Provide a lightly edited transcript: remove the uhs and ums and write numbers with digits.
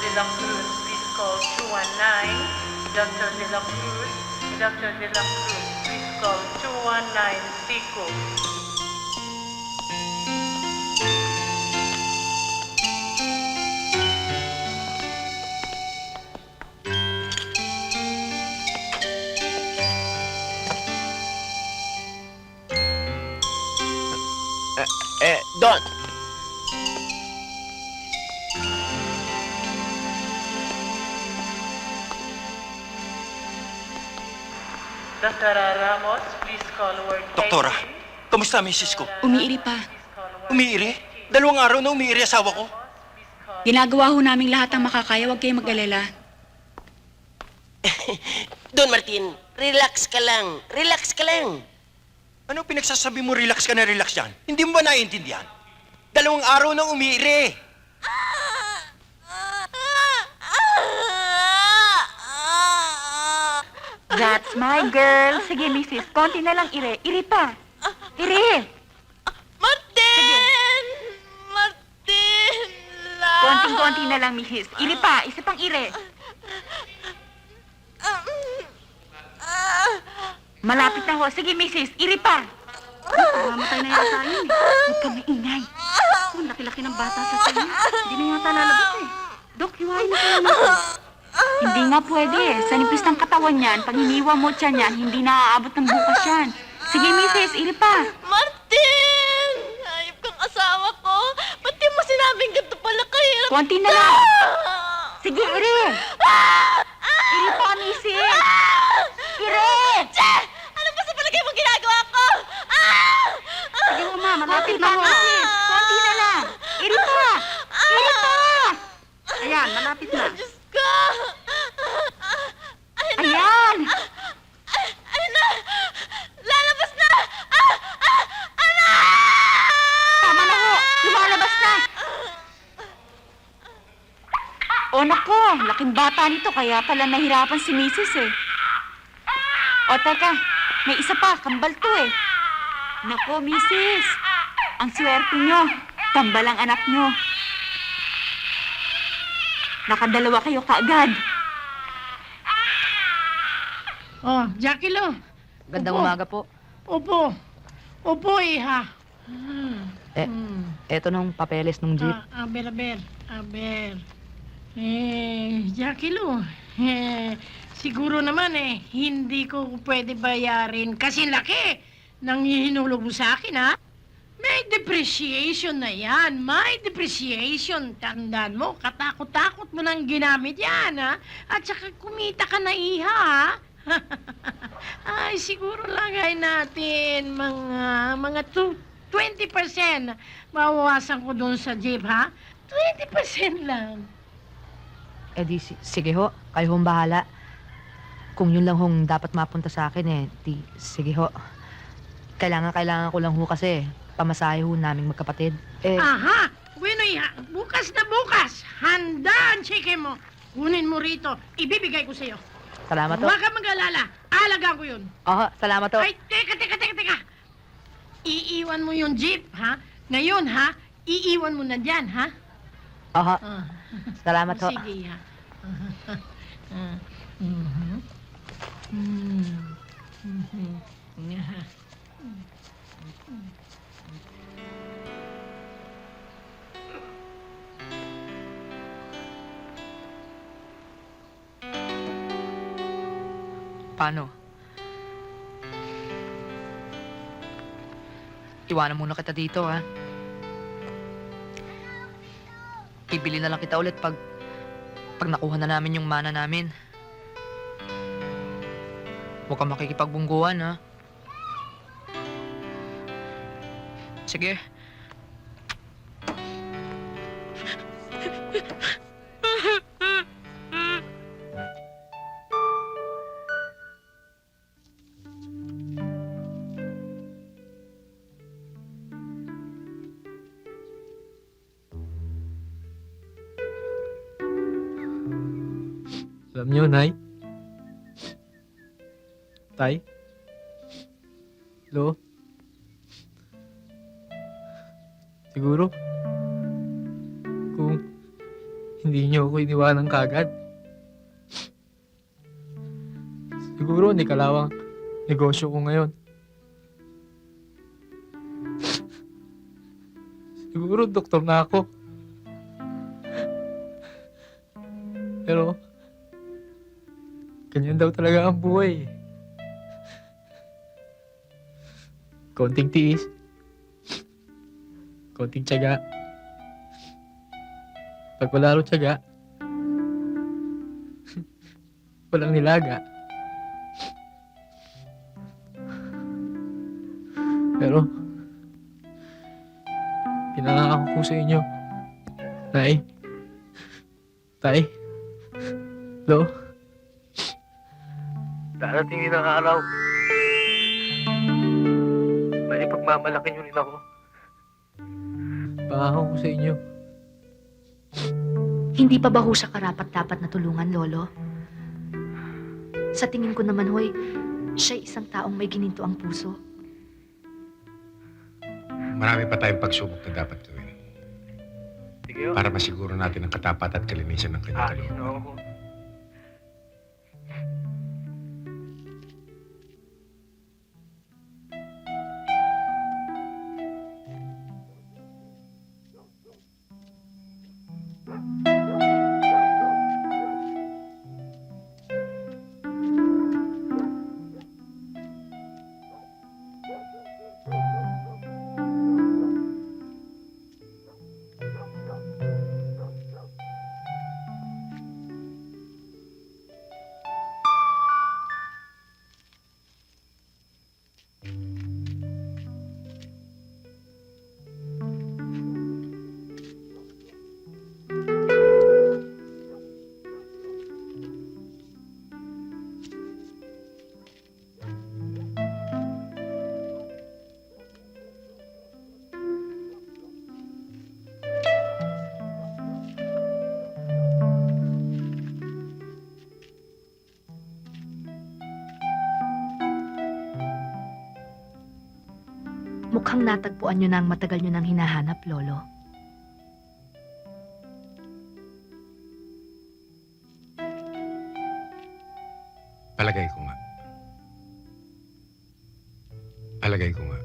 De La Cruz, please call 219. Dr. De La Cruz, Dr. De La Cruz, please call 219 Pico. Don! Dr. Ramos, please call ward Doktora, 18. kamusta ang misis ko? Umiiri pa. Umiiri? 2 araw na umiiri asawa ko. Ginagawa ho namin lahat ang makakaya, huwag kayong mag-alala. Don Martin, relax ka lang. Relax ka lang. Anong pinagsasabi mo relax ka na relax yan? Hindi mo ba naiintindihan? 2 araw na umiiri. That's my girl. Sige, misis. Konti na lang, ire. Ire pa. Ire. Martin! Martin! Konting-konti na lang, misis. Ire pa. Isa pang ire. Malapit na ho. Sige, misis. Ire pa. Mamatay na yata yun eh. Huwag kang maingay. Ang laki-laki ng bata sa tayo. Hindi na yata lalabas eh. Dok, hiwain na kaya natin. Hindi nga pwede eh. Sa nipis ng katawan niyan, pag hiniwa mo siya niyan, hindi na aabot ng bukas yan. Sige, misis. Ire pa. Martin! Hayop kang asawa ko. Ba't di mo sinabing ganito pala kahirap? Konti na lang. Sige, ire. Ire pa, misis. Ire! Che! Ano ba sa palagay mo ginagawa ko? Sige mo, ma. Malapit na ho. Konti na lang. Ire pa. Ire pa. Ayan, malapit na. Diyos ko! Ayan. Ayun na! Lalabas na! Tama na ho. Lumalabas na. O nako, laking bata nito kaya pala nahirapan si misis eh. O teka, may isa pa, kambal to eh. Nako, misis. Ang swerte nyo. Kambal ang anak nyo. Nakadalawa kayo kaagad. Oh, Jackie Lo. Gandang Opo. umaga po. Opo. Opo, iha. Eto nung papeles nung jeep. Aber. Jackie Lo. Siguro naman hindi ko pwede bayarin kasi laki ng hinulog mo sa akin, ha? May depreciation na yan. May depreciation. Tandaan mo, katakot-takot mo nang ginamit yan, ha? At saka kumita ka na, iha, ha? Ay, siguro lagay natin mga 20%. Mawawasan ko doon sa jeep, ha? 20% lang. Eh di, sige ho. Kayo hong bahala. Kung yun lang hong dapat mapunta sa akin sige ho. Kailangan ko lang ho kasi pamasahe ho naming magkapatid. Aha! Bueno, iha, bukas na bukas. Handa ang chicken mo. Kunin mo rito. Ibibigay ko sa'yo. Salamat ho. Huwag kang mag-alala. Alagaan ko yun. Oho, salamat ho. Ay, teka. Iiwan mo yung jeep, ha? Ngayon, ha? Iiwan mo na dyan, ha? Oho, Ah. salamat ho. Sige, ha? Paano? Iwanan muna kita dito, ha? Ibili na lang kita ulit pag nakuha na namin yung mana namin. Huwag kang makikipagbungguan, ha? Sige. Alam niyo, Nay? Tay? Lo? Siguro, kung hindi niyo ako iniwanan kagad. Siguro hindi kalawang negosyo ko ngayon. Siguro doktor na ako. Pero, ganyan daw talaga ang buhay. Konting tiis. Konting tiyaga. Pag wala ro tiyaga, walang nilaga. Pero, pinangako ko sa inyo, Nay, Tay, Lo, darating din ang araw. May pagmamalaki nyo rin ako. Pangako ko sa inyo. Hindi pa ba ho siya karapat-dapat na tulungan, Lolo? Sa tingin ko naman, hoy, siya isang taong may gininto ang puso. Marami pa tayong pagsubok na dapat gawin Sige ho. para masiguro natin ang katapat at kalinisan ng kanyang Alis kalooban. na ako. Mukhang natagpuan nyo na ang matagal nyo nang hinahanap, Lolo. Palagay ko nga. Palagay ko nga.